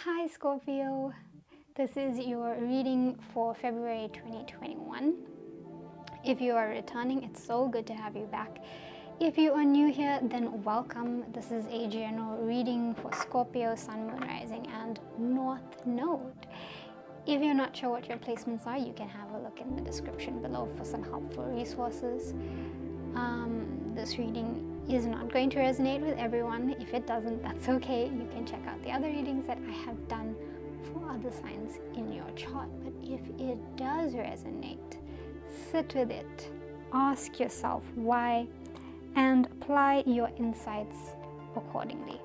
Hi Scorpio, this is your reading for February 2021. If you are returning, it's so good to have you back. If you are new here, then welcome. This is a general reading for Scorpio, Sun, Moon, Rising, and North Node. If you're not sure what your placements are, you can have a look in the description below for some helpful resources. This reading is not going to resonate with everyone. If it doesn't, that's okay. You can check out the other readings that I have done for other signs in your chart. But if it does resonate, sit with it, ask yourself why, and apply your insights accordingly.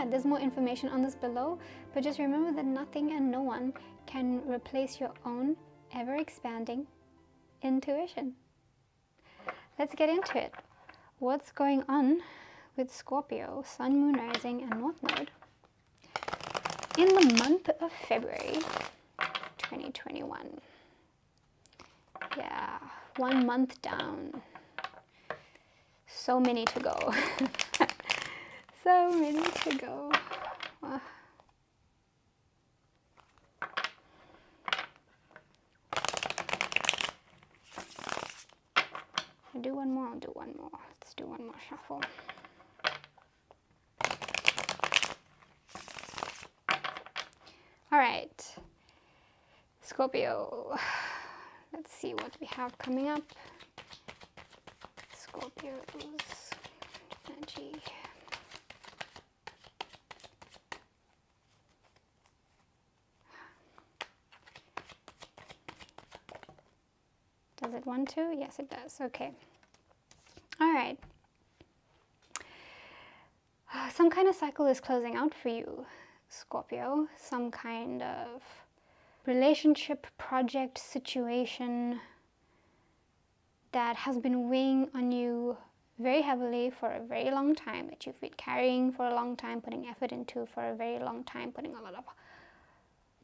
There's more information on this below, but just remember that nothing and no one can replace your own ever-expanding intuition. Let's get into it. What's going on with Scorpio, Sun, Moon, Rising, and North Node in the month of February 2021? Yeah, 1 month down. So many to go. So many to go. I'll do one more. Let's do one more shuffle. All right, Scorpio. Let's see what we have coming up. Scorpio's energy. Does it want to? Yes, it does. Okay. All right. Some kind of cycle is closing out for you, Scorpio. Some kind of relationship, project, situation that has been weighing on you very heavily for a very long time, that you've been carrying for a long time, putting effort into for a very long time, putting a lot of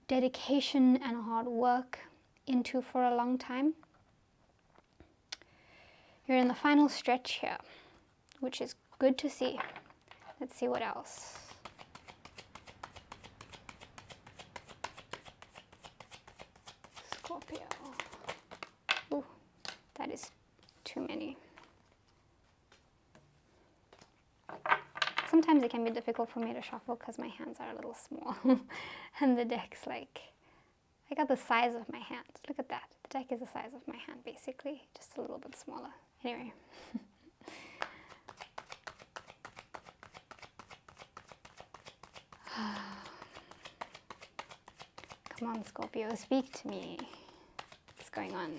dedication and hard work into for a long time. You're in the final stretch here, which is good to see. Let's see what else. Scorpio. Ooh, that is too many. Sometimes it can be difficult for me to shuffle because my hands are a little small. And the deck's like, I got the size of my hand. Look at that. The deck is the size of my hand, basically. Just a little bit smaller. Anyway. Come on, Scorpio, speak to me. What's going on?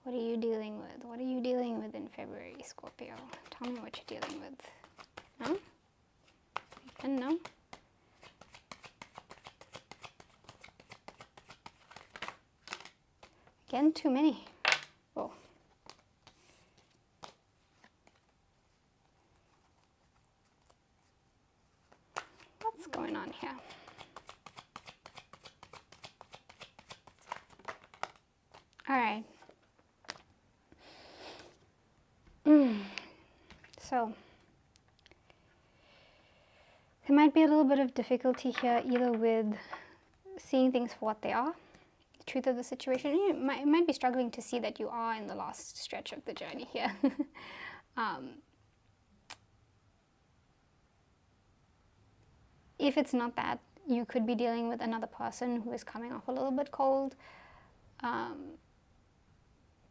What are you dealing with? What are you dealing with in February, Scorpio? Tell me what you're dealing with. No? Again, no? Again, too many. Oh. What's going on here? All right. So, there might be a little bit of difficulty here, either with seeing things for what they are, the truth of the situation. You might be struggling to see that you are in the last stretch of the journey here. If it's not that, you could be dealing with another person who is coming off a little bit cold,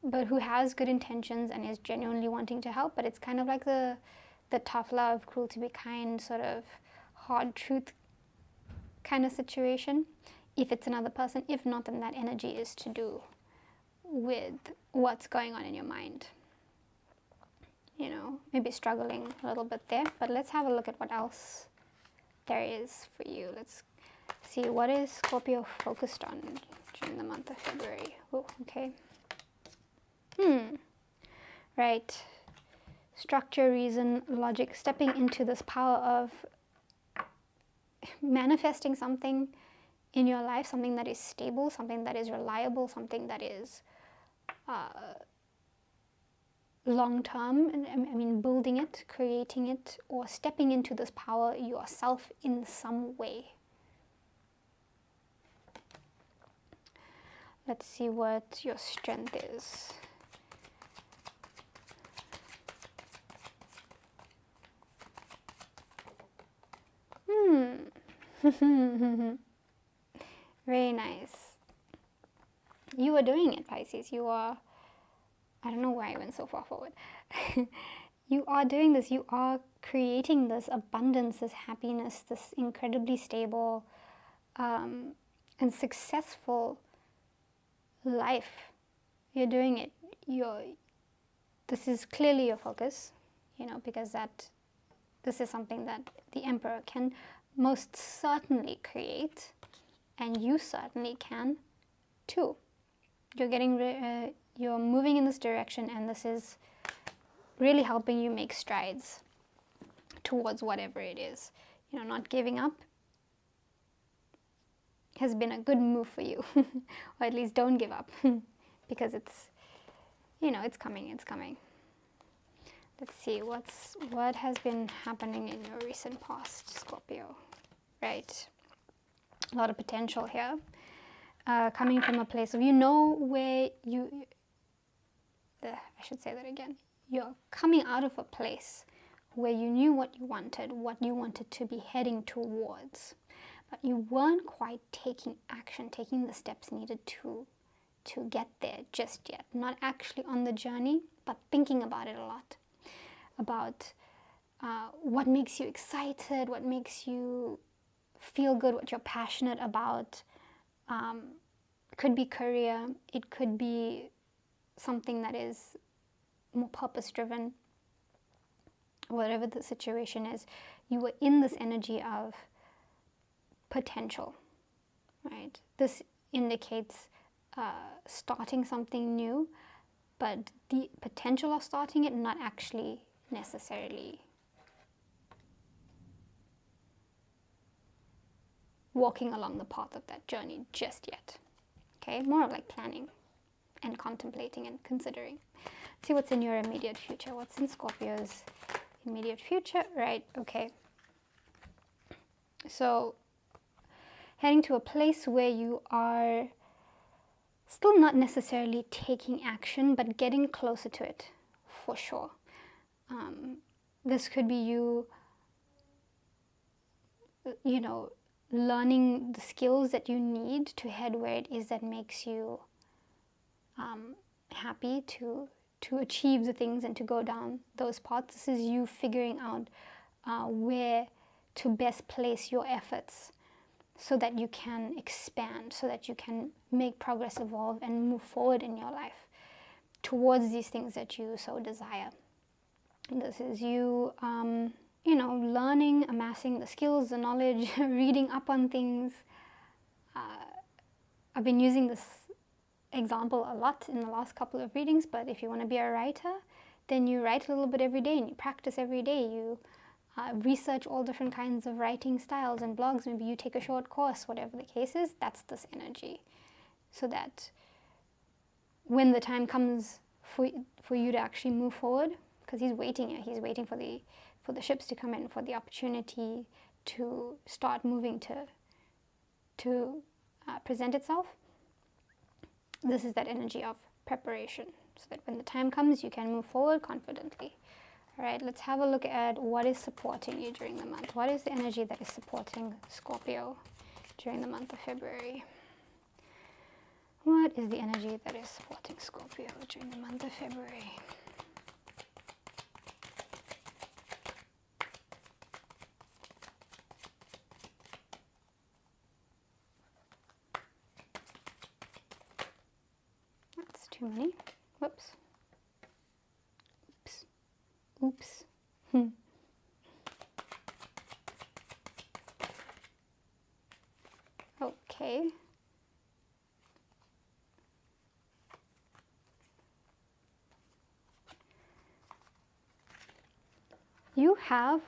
but who has good intentions and is genuinely wanting to help. But it's kind of like the tough love, cruel to be kind, sort of hard truth kind of situation. If it's another person, if not, then that energy is to do with what's going on in your mind. You know, maybe struggling a little bit there. But let's have a look at what else there is for you. Let's see, what is Scorpio focused on during the month of February? Oh, okay. Right. Structure, reason, logic, stepping into this power of manifesting something in your life, something that is stable, something that is reliable, something that is long term. I mean, building it, creating it, or stepping into this power yourself in some way. Let's see what your strength is. Very nice. You are doing it, Pisces. You are, I don't know why I went so far forward. You are doing this. You are creating this abundance, this happiness, this incredibly stable and successful life. You're doing it. This is clearly your focus, because this is something that the Emperor can most certainly create, and you certainly can too. You're moving in this direction, and this is really helping you make strides towards whatever it is. Not giving up has been a good move for you. Or at least don't give up, because it's coming. Let's see what has been happening in your recent past, Scorpio. Right, a lot of potential here, coming from a place of where I should say that again. You're coming out of a place where you knew what you wanted to be heading towards, but you weren't quite taking action, taking the steps needed to get there just yet. Not actually on the journey, but thinking about it a lot. About what makes you excited, what makes you feel good, what you're passionate about. Could be career, it could be something that is more purpose-driven. Whatever the situation is, you were in this energy of potential, right? This indicates starting something new, but the potential of starting it, not actually necessarily walking along the path of that journey just yet. Okay, more of like planning and contemplating and considering. See what's in your immediate future. What's in Scorpio's immediate future? Right, okay. So heading to a place where you are still not necessarily taking action, but getting closer to it, for sure. This could be you learning the skills that you need to head where it is that makes you happy to achieve the things and to go down those paths. This is you figuring out where to best place your efforts so that you can expand, so that you can make progress, evolve, and move forward in your life towards these things that you so desire. This is you, learning, amassing the skills, the knowledge, reading up on things. I've been using this example a lot in the last couple of readings, but if you want to be a writer, then you write a little bit every day and you practice every day. You research all different kinds of writing styles and blogs. Maybe you take a short course, whatever the case is. That's this energy. So that when the time comes for you to actually move forward, because he's waiting for the ships to come in, for the opportunity to start moving to present itself. This is that energy of preparation, so that when the time comes, you can move forward confidently. All right, let's have a look at what is supporting you during the month. What is the energy that is supporting Scorpio during the month of February? What is the energy that is supporting Scorpio during the month of February? That's too many. Whoops. Oops. Okay. You have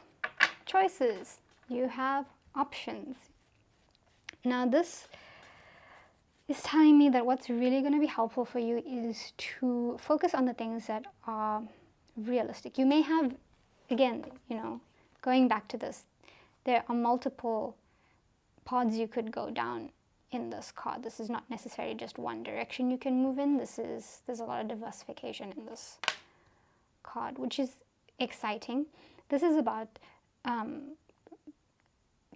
choices. You have options. Now this is telling me that what's really going to be helpful for you is to focus on the things that are realistic. You may have, again, going back to this, there are multiple paths you could go down in this card. This is not necessarily just one direction you can move in. There's a lot of diversification in this card, which is exciting. This is about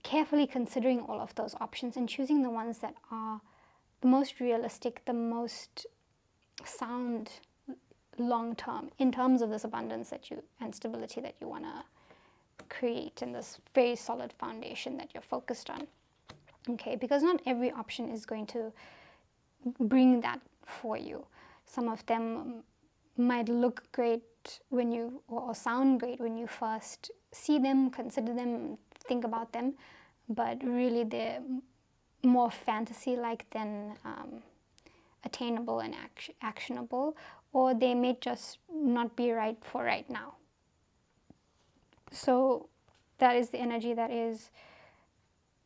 carefully considering all of those options and choosing the ones that are the most realistic, the most sound long term in terms of this abundance and stability that you want to create, and this very solid foundation that you're focused on. Okay, because not every option is going to bring that for you. Some of them might look great or sound great when you first see them, consider them, think about them, but really they're more fantasy-like than attainable and actionable, or they may just not be right for right now. So that is the energy that is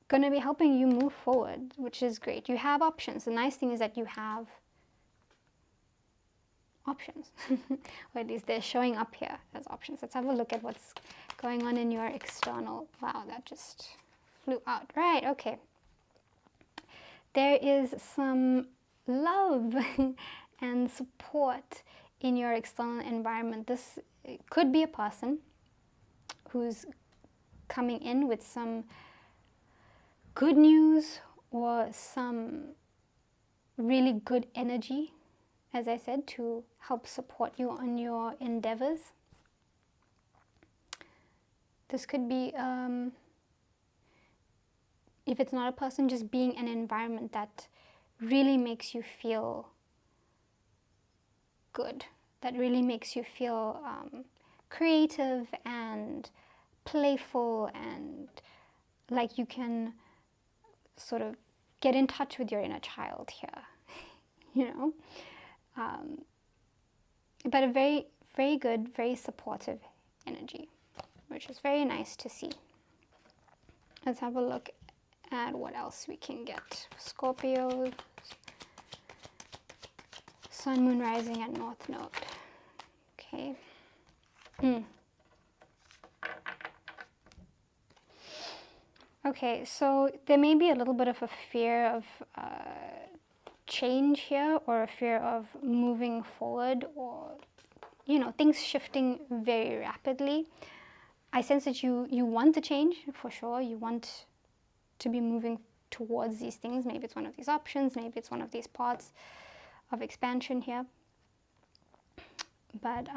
going to be helping you move forward, which is great. You have options. The nice thing is that you have options, or at least they're showing up here as options. Let's have a look at what's going on in your external. Wow, that just flew out. Right, okay. There is some love and support in your external environment. This could be a person who's coming in with some good news or some really good energy, as I said, to help support you on your endeavors. This could be, if it's not a person, just being an environment that really makes you feel good, that really makes you feel creative and playful, and like you can sort of get in touch with your inner child here, but a very, very good, very supportive energy, which is very nice to see. Let's have a look at what else we can get. Scorpio, Sun, Moon, Rising, and North Node. Okay. Okay, so there may be a little bit of a fear of change here, or a fear of moving forward, or things shifting very rapidly. I sense that you want the change for sure. You want to be moving towards these things. Maybe it's one of these options, maybe it's one of these parts of expansion here. But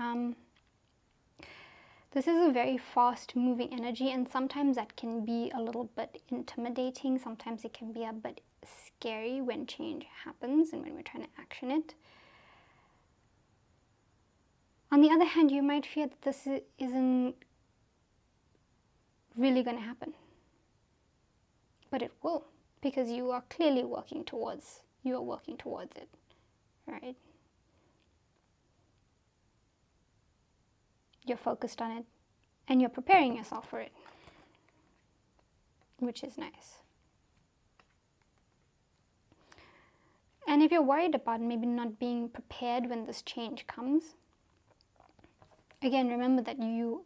this is a very fast moving energy, and sometimes that can be a little bit intimidating. Sometimes it can be a bit scary when change happens and when we're trying to action it. On the other hand, you might fear that this isn't really going to happen. But it will, because you are clearly working towards it, right? You're focused on it, and you're preparing yourself for it, which is nice. And if you're worried about maybe not being prepared when this change comes, again, remember that you're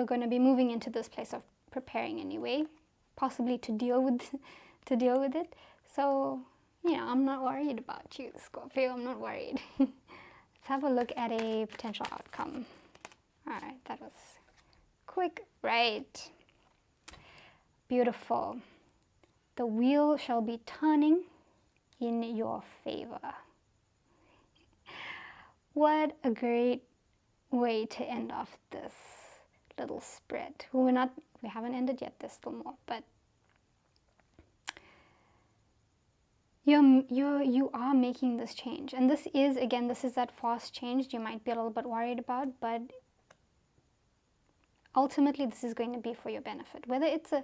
going to be moving into this place of preparing anyway, possibly to deal with it. So, I'm not worried about you, Scorpio. I'm not worried. Let's have a look at a potential outcome. All right, that was quick, right? Beautiful. The wheel shall be turning in your favor. What a great way to end off this little spread. We haven't ended yet, there's still more, but you are making this change, and this is that fast change you might be a little bit worried about, but ultimately this is going to be for your benefit. Whether it's a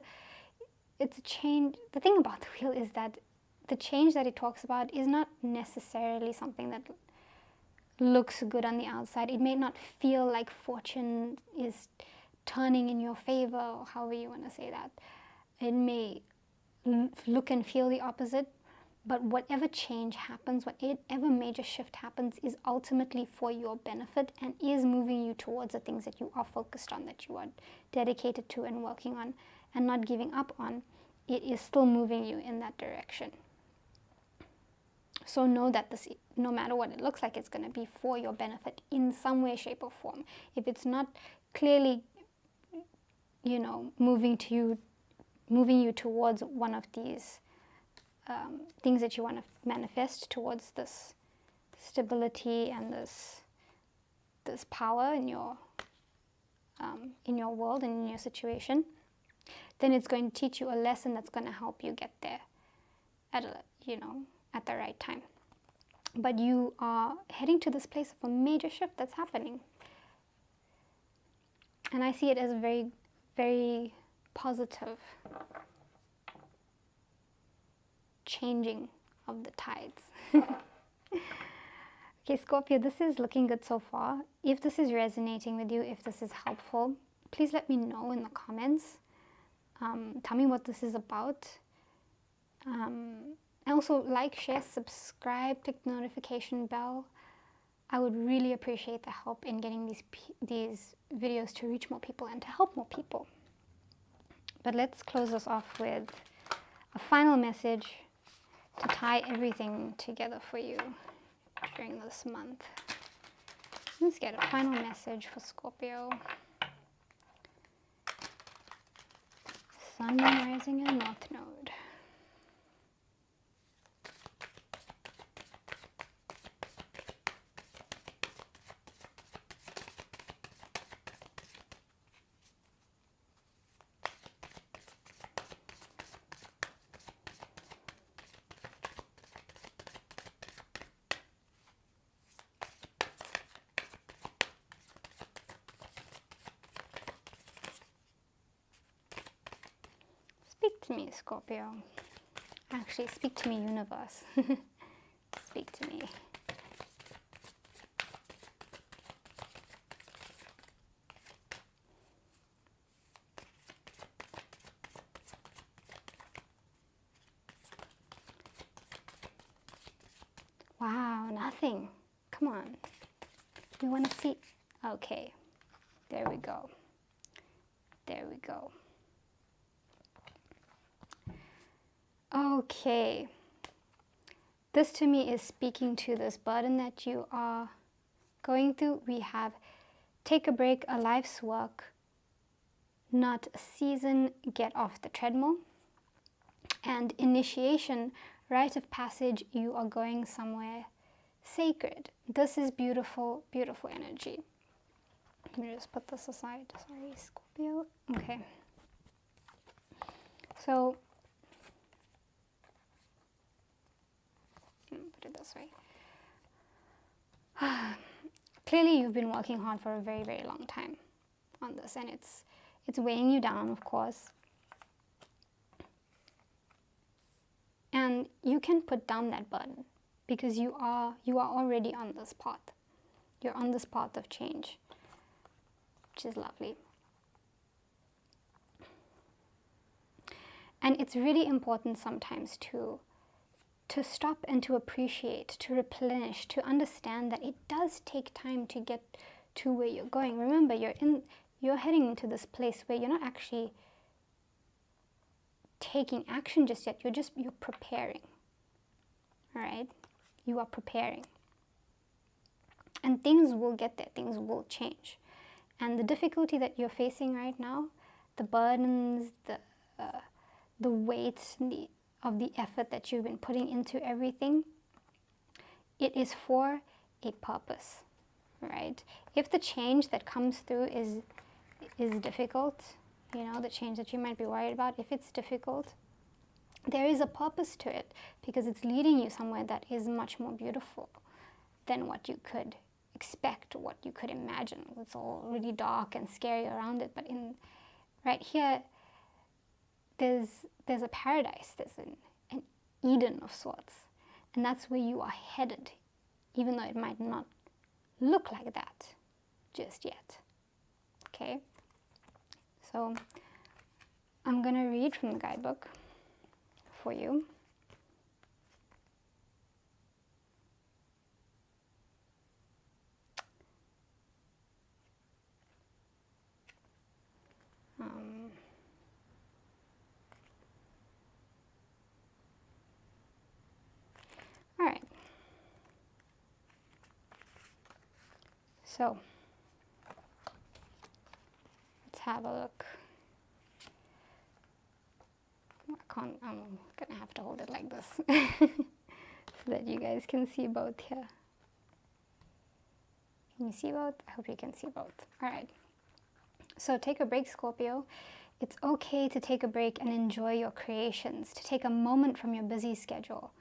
change, the thing about the wheel is that the change that it talks about is not necessarily something that looks good on the outside. It may not feel like fortune is turning in your favor, or however you want to say that. It may look and feel the opposite, But whatever change happens, whatever major shift happens, is ultimately for your benefit and is moving you towards the things that you are focused on, that you are dedicated to and working on and not giving up on. It is still moving you in that direction. So know that this, no matter what it looks like, it's going to be for your benefit in some way, shape, or form. If it's not clearly, moving you towards one of these things that you want to manifest, towards this stability and this power in your world and in your situation, then it's going to teach you a lesson that's going to help you get there at the right time. But you are heading to this place of a major shift that's happening, and I see it as a very, very positive changing of the tides. Okay, Scorpio, this is looking good so far. If this is resonating with you, if this is helpful, please let me know in the comments. Tell me what this is about. And also like, share, subscribe, click the notification bell. I would really appreciate the help in getting these videos to reach more people and to help more people. But let's close this off with a final message to tie everything together for you during this month. Let's get a final message for Scorpio. Sun, Moon, Rising, and North Node. Speak to me, Scorpio. Actually, speak to me, universe. Speak to me. Wow, nothing. Come on. We want to see. Okay. There we go. There we go. Okay, this to me is speaking to this burden that you are going through. We have take a break, a life's work, not a season, get off the treadmill. And initiation, rite of passage, you are going somewhere sacred. This is beautiful, beautiful energy. Let me just put this aside. Sorry, Scorpio. Okay. So, put it this way. Clearly you've been working hard for a very, very long time on this, and it's weighing you down, of course. And you can put down that burden because you are already on this path. You're on this path of change, which is lovely. And it's really important sometimes to stop and to appreciate, to replenish, to understand that it does take time to get to where you're going. Remember, you're heading into this place where you're not actually taking action just yet. You're preparing. All right? You are preparing. And things will get there. Things will change. And the difficulty that you're facing right now, the burdens, the weight, of the effort that you've been putting into everything, it is for a purpose, right? If the change that comes through is difficult, the change that you might be worried about, if it's difficult, there is a purpose to it because it's leading you somewhere that is much more beautiful than what you could expect, what you could imagine. It's all really dark and scary around it, but right here, there's a paradise, there's an Eden of sorts, and that's where you are headed, even though it might not look like that just yet. Okay, so I'm gonna read from the guidebook for you. So let's have a look. I'm gonna have to hold it like this so that you guys can see both here. Can you see both? I hope you can see both. All right. So take a break, Scorpio. It's okay to take a break and enjoy your creations, to take a moment from your busy schedule,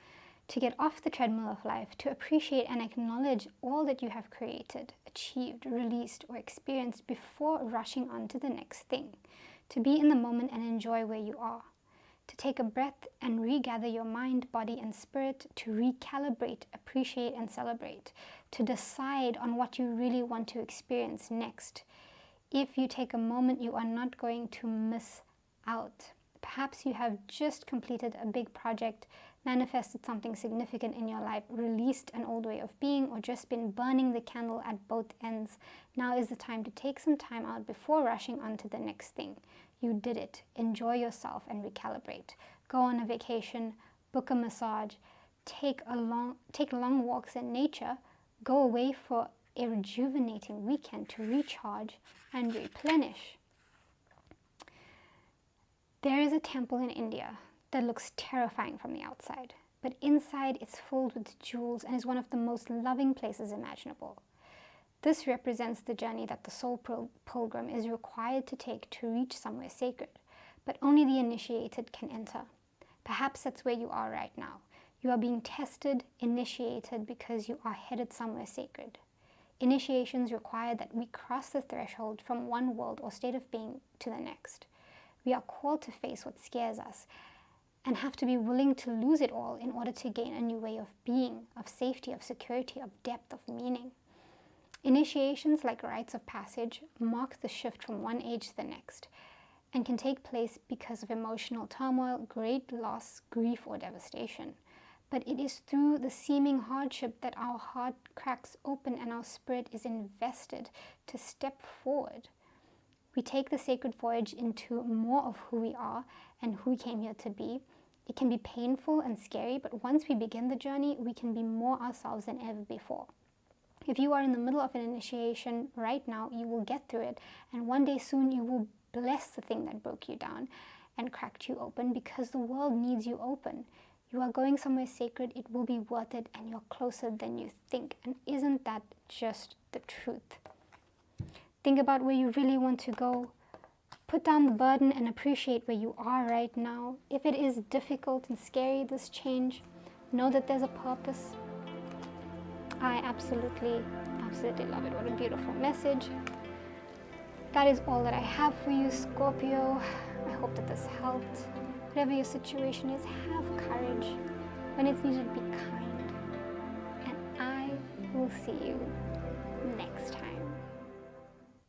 to get off the treadmill of life, to appreciate and acknowledge all that you have created, achieved, released, or experienced before rushing on to the next thing, to be in the moment and enjoy where you are, to take a breath and regather your mind, body, and spirit, to recalibrate, appreciate, and celebrate, to decide on what you really want to experience next. If you take a moment, you are not going to miss out. Perhaps you have just completed a big project, manifested something significant in your life, released an old way of being, or just been burning the candle at both ends. Now is the time to take some time out before rushing on to the next thing. You did it. Enjoy yourself and recalibrate. Go on a vacation, book a massage, take long walks in nature, go away for a rejuvenating weekend to recharge and replenish. There is a temple in India that looks terrifying from the outside, but inside it's filled with jewels and is one of the most loving places imaginable. This represents the journey that the soul pilgrim is required to take to reach somewhere sacred, but only the initiated can enter. Perhaps that's where you are right now. You are being tested, initiated, because you are headed somewhere sacred. Initiations require that we cross the threshold from one world or state of being to the next. We are called to face what scares us and have to be willing to lose it all in order to gain a new way of being, of safety, of security, of depth, of meaning. Initiations, like rites of passage, mark the shift from one age to the next and can take place because of emotional turmoil, great loss, grief, or devastation. But it is through the seeming hardship that our heart cracks open and our spirit is invested to step forward. We take the sacred voyage into more of who we are and who we came here to be. It can be painful and scary, but once we begin the journey, we can be more ourselves than ever before. If you are in the middle of an initiation right now, you will get through it, and one day soon you will bless the thing that broke you down and cracked you open, because the world needs you open. You are going somewhere sacred, it will be worth it, and you're closer than you think. And isn't that just the truth? Think about where you really want to go. Put down the burden and appreciate where you are right now. If it is difficult and scary, this change, know that there's a purpose. I absolutely love it. What a beautiful message. That is all that I have for you, Scorpio. I hope that this helped. Whatever your situation is, have courage. When it's needed, be kind. And I will see you next time.